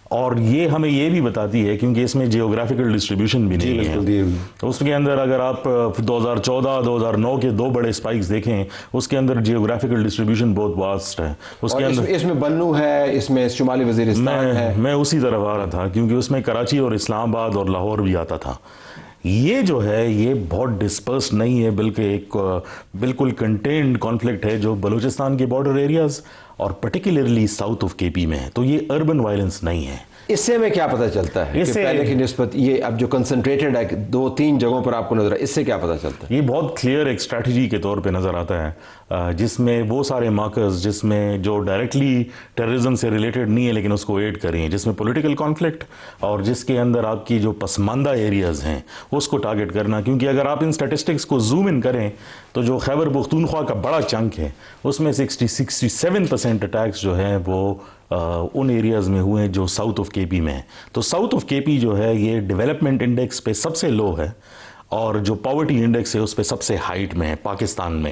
اور یہ ہمیں یہ بھی بتاتی ہے کیونکہ اس میں جیوگرافیکل ڈسٹریبیوشن بھی نہیں ہے۔ اس کے اندر اگر آپ 2014-2009 کے 2 بڑے اسپائکس دیکھیں، اس کے اندر جیوگرافیکل ڈسٹریبیوشن بہت واسٹ ہے۔ اس کے اندر اس میں بنو ہے، اس میں شمالی وزیرستان ہے۔ میں اسی طرف آ رہا تھا کیونکہ اس میں کراچی اور اسلام آباد اور لاہور بھی آتا تھا۔ یہ جو ہے یہ بہت ڈسپرس نہیں ہے، بلکہ ایک بالکل کنٹینڈ کانفلکٹ ہے جو بلوچستان کے بارڈر ایریاز اور پرٹیکولرلی ساؤتھ آف کے پی میں ہے، تو یہ اربن وائلنس نہیں ہے۔ اس سے ہمیں کیا پتہ چلتا ہے کہ پہلے کی نسبت یہ اب جو کنسنٹریٹڈ ہے 2-3 جگہوں پر آپ کو نظر ہے، اس سے کیا پتہ چلتا ہے؟ یہ بہت کلیئر ایک اسٹریٹجی کے طور پہ نظر آتا ہے، جس میں وہ سارے مارکرز جس میں جو ڈائریکٹلی ٹیررزم سے ریلیٹڈ نہیں ہے لیکن اس کو ایڈ کریں، جس میں پولیٹیکل کانفلکٹ اور جس کے اندر آپ کی جو پسماندہ ایریاز ہیں اس کو ٹارگٹ کرنا، کیونکہ اگر آپ ان سٹیٹسٹکس کو زوم ان کریں تو جو خیبر پختونخوا کا بڑا چنک ہے اس میں 67% اٹیکس جو ہیں وہ ان ایریاز میں ہوئے جو ساؤتھ آف کے پی میں ہیں۔ تو ساؤتھ آف کے پی جو ہے یہ ڈیولپمنٹ انڈیکس پہ سب سے لو ہے، اور جو پاورٹی انڈیکس ہے اس پہ سب سے ہائٹ میں ہے پاکستان میں۔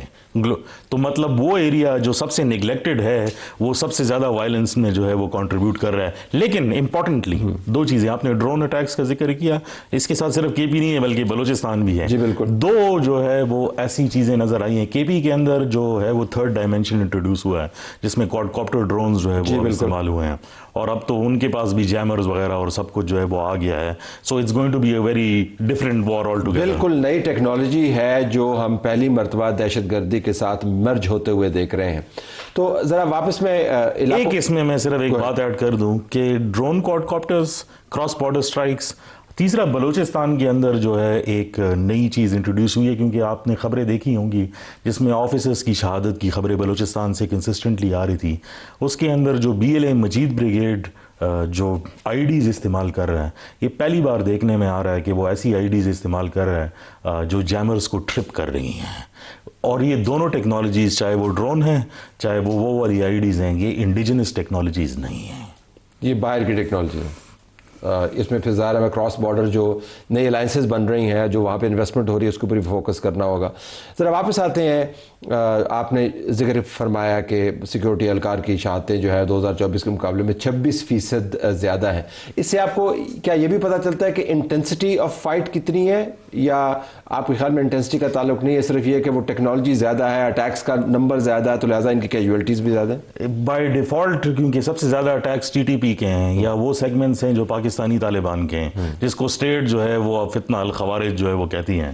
تو مطلب وہ ایریا جو سب سے نیگلیکٹڈ ہے وہ سب سے زیادہ وائلنس میں جو ہے وہ کنٹریبیوٹ کر رہا ہے۔ لیکن امپورٹنٹلی 2 چیزیں، آپ نے ڈرون اٹیکس کا ذکر کیا، اس کے ساتھ صرف کے پی نہیں ہے بلکہ بلوچستان بھی ہے۔ جی بالکل۔ 2 جو ہے وہ ایسی چیزیں نظر آئی ہیں، کے پی کے اندر جو ہے وہ 3rd ڈائمینشن انٹروڈیوس ہوا ہے جس میں کوڈ کاپٹر ڈرونز جو ہے وہ استعمال ہوئے ہیں، اور اب تو ان کے پاس بھی جیمرز وغیرہ اور سب کچھ جو ہے وہ آ گیا ہے۔ So it's going to be a very different war altogether. بالکل نئی ٹیکنالوجی ہے جو ہم پہلی مرتبہ دہشت گردی کے ساتھ مرج ہوتے ہوئے دیکھ رہے ہیں۔ تو ذرا واپس میں ایک اس میں صرف ایک بات ایڈ کر دوں کہ drone quadcopters, cross border strikes, تیسرا بلوچستان کے اندر جو ہے ایک نئی چیز انٹروڈیوس ہوئی ہے، کیونکہ آپ نے خبریں دیکھی ہوں گی جس میں آفیسرز کی شہادت کی خبریں بلوچستان سے کنسسٹنٹلی آ رہی تھی۔ اس کے اندر جو BLA مجید بریگیڈ جو آئی ڈیز استعمال کر رہا ہے، یہ پہلی بار دیکھنے میں آ رہا ہے کہ وہ ایسی آئی ڈیز استعمال کر رہا ہے جو جیمرز کو ٹرپ کر رہی ہیں، اور یہ دونوں ٹیکنالوجیز چاہے وہ ڈرون ہیں چاہے وہ والی آئی ڈیز ہیں، یہ انڈیجنس ٹیکنالوجیز نہیں ہیں، یہ باہر کی ٹیکنالوجی ہے۔ اس میں پھر ظاہر ہے کراس بارڈر جو نئی الائنسز بن رہی ہیں، جو وہاں پہ انویسٹمنٹ ہو رہی ہے، اس کے اوپر بھی فوکس کرنا ہوگا۔ ذرا واپس آتے ہیں، آپ نے ذکر فرمایا کہ سیکیورٹی اہلکار کی شہادتیں جو ہے 2024 کے مقابلے میں 26% زیادہ ہیں۔ اس سے آپ کو کیا یہ بھی پتہ چلتا ہے کہ انٹینسٹی آف فائٹ کتنی ہے، یا آپ کے خیال میں انٹینسٹی کا تعلق نہیں ہے، صرف یہ کہ وہ ٹیکنالوجی زیادہ ہے، اٹیکس کا نمبر زیادہ ہے تو لہٰذا ان کی کیجویلٹیز بھی زیادہ ہیں؟ بائی ڈیفالٹ کیونکہ سب سے زیادہ اٹیکس TTP کے ہیں یا وہ سیگمنٹس ہیں جو پاکستانی طالبان کے ہیں، جس کو اسٹیٹ جو ہے وہ فتنہ الخوارج جو ہے وہ کہتی ہیں،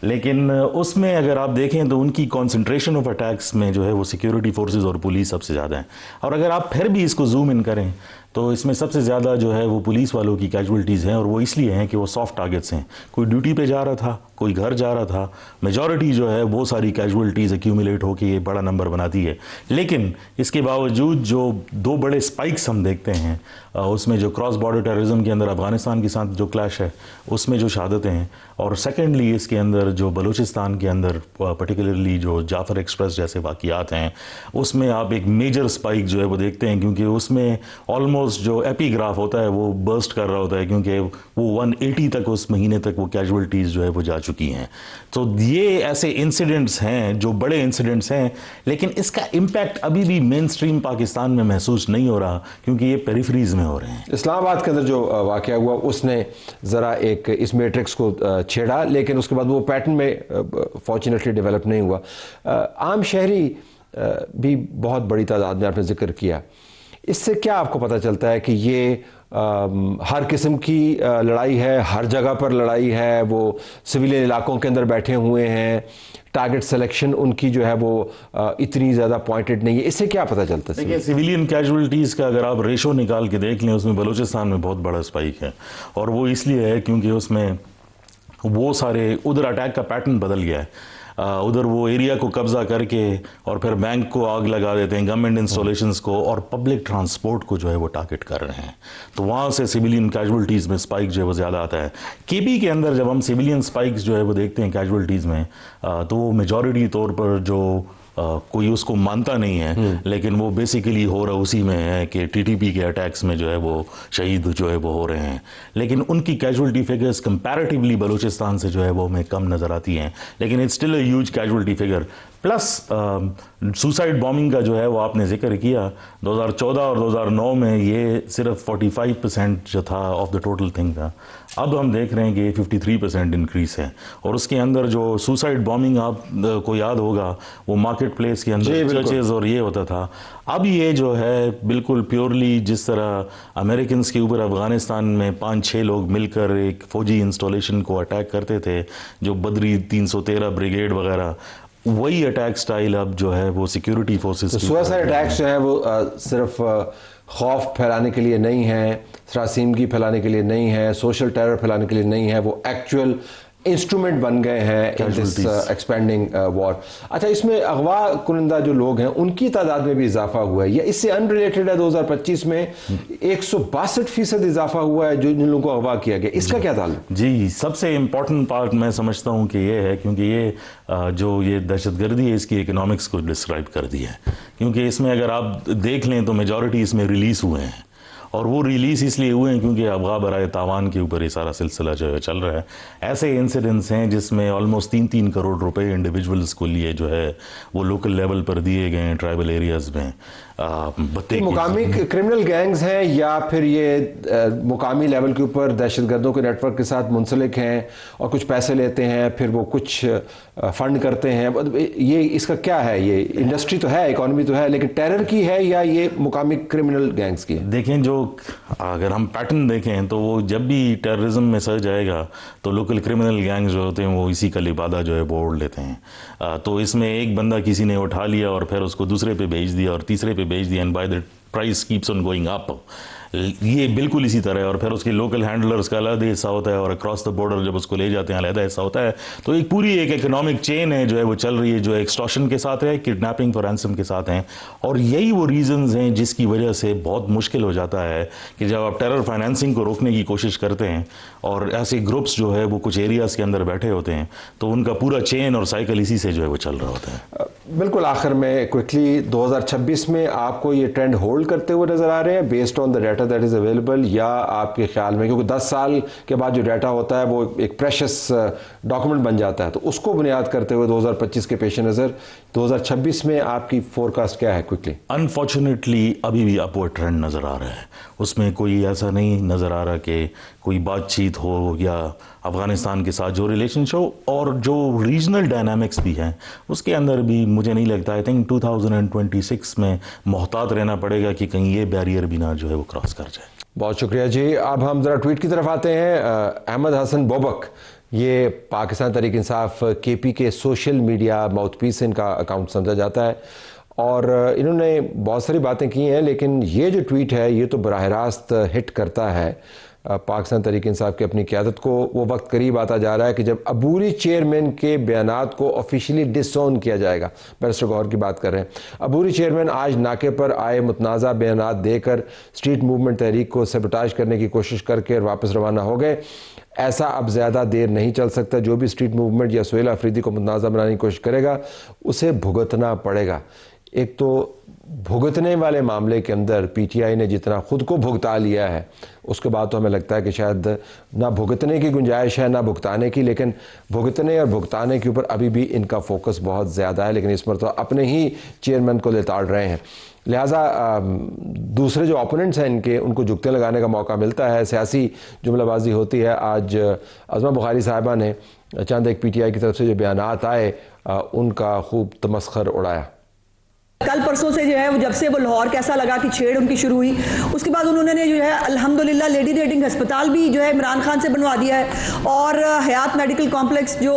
لیکن اس میں اگر آپ دیکھیں تو ان کی کانسنٹریشن آف اٹیکس میں جو ہے وہ سیکیورٹی فورسز اور پولیس سب سے زیادہ ہیں۔ اور اگر آپ پھر بھی اس کو زوم ان کریں تو اس میں سب سے زیادہ جو ہے وہ پولیس والوں کی کیجولٹیز ہیں، اور وہ اس لیے ہیں کہ وہ سافٹ ٹارگٹس ہیں. کوئی ڈیوٹی پہ جا رہا تھا، کوئی گھر جا رہا تھا، میجورٹی جو ہے وہ ساری کیجولٹیز ایکیومولیٹ ہو کے یہ بڑا نمبر بناتی ہے. لیکن اس کے باوجود جو دو بڑے سپائکس ہم دیکھتے ہیں اس میں جو کراس بارڈر ٹیررزم کے اندر افغانستان کے ساتھ جو کلیش ہے اس میں جو شہادتیں ہیں، اور سیکنڈلی اس کے اندر جو بلوچستان کے اندر پرٹیکولرلی جو جعفر ایکسپریس جیسے واقعات ہیں اس میں آپ ایک میجر سپائک جو ہے وہ دیکھتے ہیں، کیونکہ اس میں آلموسٹ جو ایپی گراف ہوتا ہے وہ برسٹ کر رہا ہوتا ہے، کیونکہ وہ 180 تک اس مہینے تک وہ کیجولٹیز جو ہے وہ جا چکی ہیں. تو یہ ایسے انسیڈنٹس ہیں جو بڑے انسیڈنٹس ہیں، لیکن اس کا امپیکٹ ابھی بھی مین اسٹریم پاکستان میں محسوس نہیں ہو رہا، کیونکہ یہ پیریفریز میں ہو رہے ہیں. اسلام آباد کے اندر جو واقعہ ہوا اس نے ذرا ایک اس میٹرکس کو چھیڑا، لیکن اس کے بعد وہ پیٹرن میں فارچونیٹلی ڈیولپ نہیں ہوا. عام شہری بھی بہت بڑی تعداد میں آپ نے ذکر کیا. اس سے کیا آپ کو پتہ چلتا ہے کہ یہ ہر قسم کی لڑائی ہے، ہر جگہ پر لڑائی ہے، وہ سویلین علاقوں کے اندر بیٹھے ہوئے ہیں، ٹارگٹ سلیکشن ان کی جو ہے وہ اتنی زیادہ پوائنٹڈ نہیں ہے؟ اس سے کیا پتہ چلتا ہے؟ دیکھیں سویلین کیجولٹیز کا اگر آپ ریشو نکال کے دیکھ لیں اس میں بلوچستان میں بہت بڑا سپائک ہے، اور وہ اس لیے ہے کیونکہ اس میں وہ سارے ادھر اٹیک کا پیٹرن بدل گیا ہے. ادھر وہ ایریا کو قبضہ کر کے اور پھر بینک کو آگ لگا دیتے ہیں، گورنمنٹ انسٹالیشنز کو، اور پبلک ٹرانسپورٹ کو جو ہے وہ ٹارگٹ کر رہے ہیں. تو وہاں سے سویلین کیجولٹیز میں سپائک جو ہے وہ زیادہ آتا ہے. کے پی کے اندر جب ہم سویلین سپائکس جو ہے وہ دیکھتے ہیں کیجولٹیز میں تو وہ میجورٹی طور پر جو کوئی اس کو مانتا نہیں ہے، لیکن وہ بیسیکلی ہو رہا اسی میں ہے کہ ٹی ٹی پی کے اٹیکس میں جو ہے وہ شہید جو ہے وہ ہو رہے ہیں. لیکن ان کی کیجولٹی فگرز کمپیریٹیولی بلوچستان سے جو ہے وہ ہمیں کم نظر آتی ہیں، لیکن it's still a huge casualty figure. Plus suicide bombing کا جو ہے وہ آپ نے ذکر کیا 2014 اور 2009 میں یہ صرف 45% جو تھا آف دا ٹوٹل تھنگ تھا. اب ہم دیکھ رہے ہیں کہ 53% انکریز ہے، اور اس کے اندر جو سوسائڈ بامبنگ آپ کو یاد ہوگا وہ مارکیٹ پلیس کے اندر چرچز اور یہ ہوتا تھا. اب یہ جو ہے بالکل پیورلی جس طرح امریکنز کے اوپر افغانستان میں 5-6 لوگ مل کر ایک فوجی انسٹالیشن کو اٹیک کرتے تھے جو بدری 313 بریگیڈ وغیرہ، وہی اٹیک سٹائل اب جو ہے وہ سیکیورٹی فورسز سوسائڈ اٹیکس جو ہے وہ صرف خوف پھیلانے کے لیے نہیں ہیں، سراسیمگی پھیلانے کے لیے نہیں ہے، سوشل ٹیرر پھیلانے کے لیے نہیں ہے، وہ ایکچوئل انسٹرومنٹ بن گئے ہیں ان دس ایکسپینڈنگ وار. اچھا، اس میں اغوا کنندہ جو لوگ ہیں ان کی تعداد میں بھی اضافہ ہوا ہے، یا اس سے ان ریلیٹڈ ہے 2025 میں 162% اضافہ ہوا ہے جن لوگوں کو اغوا کیا گیا؟ اس کا کیا تعلق؟ جی، سب سے امپورٹنٹ پارٹ میں سمجھتا ہوں کہ یہ ہے، کیونکہ یہ جو یہ دہشت گردی ہے اس کی اکنامکس کو ڈسکرائب کر دی ہے. کیونکہ اس میں اگر آپ دیکھ لیں تو میجورٹی اس میں ریلیز ہوئے ہیں، اور وہ ریلیز اس لیے ہوئے ہیں کیونکہ افغان برائے تاوان کے اوپر یہ سارا سلسلہ جو ہے چل رہا ہے. ایسے انسیڈنٹس ہیں جس میں آلموسٹ 3 کروڑ روپے انڈیویجولز کو لیے جو ہے وہ لوکل لیول پر دیے گئے ہیں ٹرائبل ایریاز میں. مقامی کرمنل گینگز ہیں یا پھر یہ مقامی لیول کے اوپر دہشت گردوں کے نیٹ ورک کے ساتھ منسلک ہیں اور کچھ پیسے لیتے ہیں پھر وہ کچھ فنڈ کرتے ہیں؟ یہ اس کا کیا ہے؟ یہ انڈسٹری تو ہے، اکانومی تو ہے، لیکن ٹیرر کی ہے یا یہ مقامی کرمنل گینگز کی ہے؟ دیکھیں، جو اگر ہم پیٹرن دیکھیں تو وہ جب بھی ٹیررزم میں سر جائے گا تو لوکل کرمنل گینگز جو ہوتے ہیں وہ اسی کا لبادہ جو ہے وہ اوڑھ لیتے ہیں. تو اس میں ایک بندہ کسی نے اٹھا لیا اور پھر اس کو دوسرے پہ بھیج دیا اور تیسرے پہ بھیج دیا، and by the prices keeps on going up. یہ بالکل اسی طرح ہے، اور پھر اس کے لوکل ہینڈلرز کا علیحدہ حصہ ہوتا ہے اور اکراس دا بارڈر جب اس کو لے جاتے ہیں علیحدہ حصہ ہوتا ہے. تو ایک پوری ایک اکنامک چین ہے جو ہے وہ چل رہی ہے، جو ایکسٹارشن کے ساتھ ہے، کڈنیپنگ فار رینسم کے ساتھ ہیں. اور یہی وہ ریزنز ہیں جس کی وجہ سے بہت مشکل ہو جاتا ہے کہ جب آپ ٹیرر فائنینسنگ کو روکنے کی کوشش کرتے ہیں اور ایسے گروپس جو ہے وہ کچھ ایریاز کے اندر بیٹھے ہوتے ہیں تو ان کا پورا چین اور سائیکل اسی سے جو ہے وہ چل رہا ہوتا ہے. بالکل آخر میں کوئکلی 2026 میں آپ کو یہ ٹرینڈ ہولڈ کرتے ہوئے نظر آ رہے ہیں based on the data that is available, یا آپ کے خیال میں کیونکہ 10 سال کے بعد جو ڈیٹا ہوتا ہے وہ ایک پریشس ڈاکومنٹ بن جاتا ہے، تو اس کو بنیاد کرتے ہوئے 2025 کے پیش نظر 2026 میں آپ کی فورکاسٹ کیا ہے کوئکلی؟ انفارچونیٹلی ابھی بھی اپورڈ ٹرینڈ نظر آ رہا ہے. اس میں کوئی ایسا نہیں نظر آ رہا کہ کوئی بات چیت ہو یا افغانستان کے ساتھ جو ریلیشن ہو، اور جو ریجنل ڈائنامکس بھی ہیں اس کے اندر بھی مجھے نہیں لگتا. آئی تھنک 2026 میں محتاط رہنا پڑے گا کہ کہیں یہ بیریئر بھی نہ جو ہے وہ کراس کر جائے. بہت شکریہ جی. اب ہم ذرا ٹویٹ کی طرف آتے ہیں. احمد حسن بوبک، یہ پاکستان تحریک انصاف کے پی کے سوشل میڈیا ماؤتھ پیس ان کا اکاؤنٹ سمجھا جاتا ہے، اور انہوں نے بہت ساری باتیں کی ہیں، لیکن یہ جو ٹویٹ ہے یہ تو براہ راست ہٹ کرتا ہے پاکستان تحریک انصاف کی اپنی قیادت کو۔ وہ وقت قریب آتا جا رہا ہے کہ جب عبوری چیئرمین کے بیانات کو آفیشلی ڈس اون کیا جائے گا۔ بیرسٹر گوہر کی بات کر رہے ہیں۔ عبوری چیئرمین آج ناکے پر آئے متنازع بیانات دے کر اسٹریٹ موومنٹ تحریک کو سیبوٹاژ کرنے کی کوشش کر کے واپس روانہ ہو گئے۔ ایسا اب زیادہ دیر نہیں چل سکتا۔ جو بھی اسٹریٹ موومنٹ یا سہیل آفریدی کو متنازع بنانے کی کوشش کرے گا اسے بھگتنا پڑے گا۔ ایک تو بھگتنے والے معاملے کے اندر پی ٹی آئی نے جتنا خود کو بھگتا لیا ہے، اس کے بعد تو ہمیں لگتا ہے کہ شاید نہ بھگتنے کی گنجائش ہے نہ بھگتانے کی، لیکن بھگتنے اور بھگتانے کے اوپر ابھی بھی ان کا فوکس بہت زیادہ ہے، لیکن اس مرتبہ اپنے ہی چیئرمین کو لتاڑ رہے ہیں۔ لہٰذا دوسرے جو اپوننٹس ہیں ان کو جھکتے لگانے کا موقع ملتا ہے، سیاسی جملہ بازی ہوتی ہے۔ آج عظمہ بخاری صاحبہ نے چند ایک پی ٹی آئی کی طرف سے جو بیانات آئے ان کا خوب تمسخر اڑایا۔ کل پرسوں سے جو ہے وہ جب سے وہ لاہور کیسا لگا کہ چھیڑ ان کی شروع ہوئی، اس کے بعد انہوں نے جو ہے الحمدللہ لیڈی ریڈنگ ہسپتال بھی جو ہے عمران خان سے بنوا دیا ہے، اور حیات میڈیکل کمپلیکس جو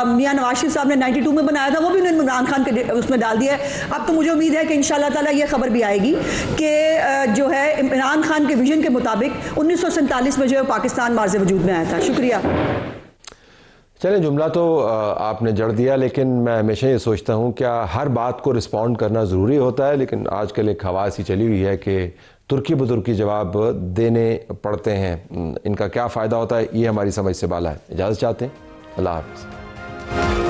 میاں نواز شریف صاحب نے 92 میں بنایا تھا وہ بھی انہوں نے عمران خان کے اس میں ڈال دیا ہے۔ اب تو مجھے امید ہے کہ انشاءاللہ تعالی یہ خبر بھی آئے گی کہ جو ہے عمران خان کے ویژن کے مطابق 1947 میں جو ہے پاکستان مارز وجود میں آیا تھا۔ شکریہ۔ چلیں، جملہ تو آپ نے جڑ دیا، لیکن میں ہمیشہ یہ سوچتا ہوں کیا ہر بات کو رسپونڈ کرنا ضروری ہوتا ہے؟ لیکن آج کل ایک خواص ہی چلی ہوئی ہے کہ ترکی بدرکی جواب دینے پڑتے ہیں۔ ان کا کیا فائدہ ہوتا ہے یہ ہماری سمجھ سے بالا ہے۔ اجازت چاہتے ہیں، اللہ حافظ۔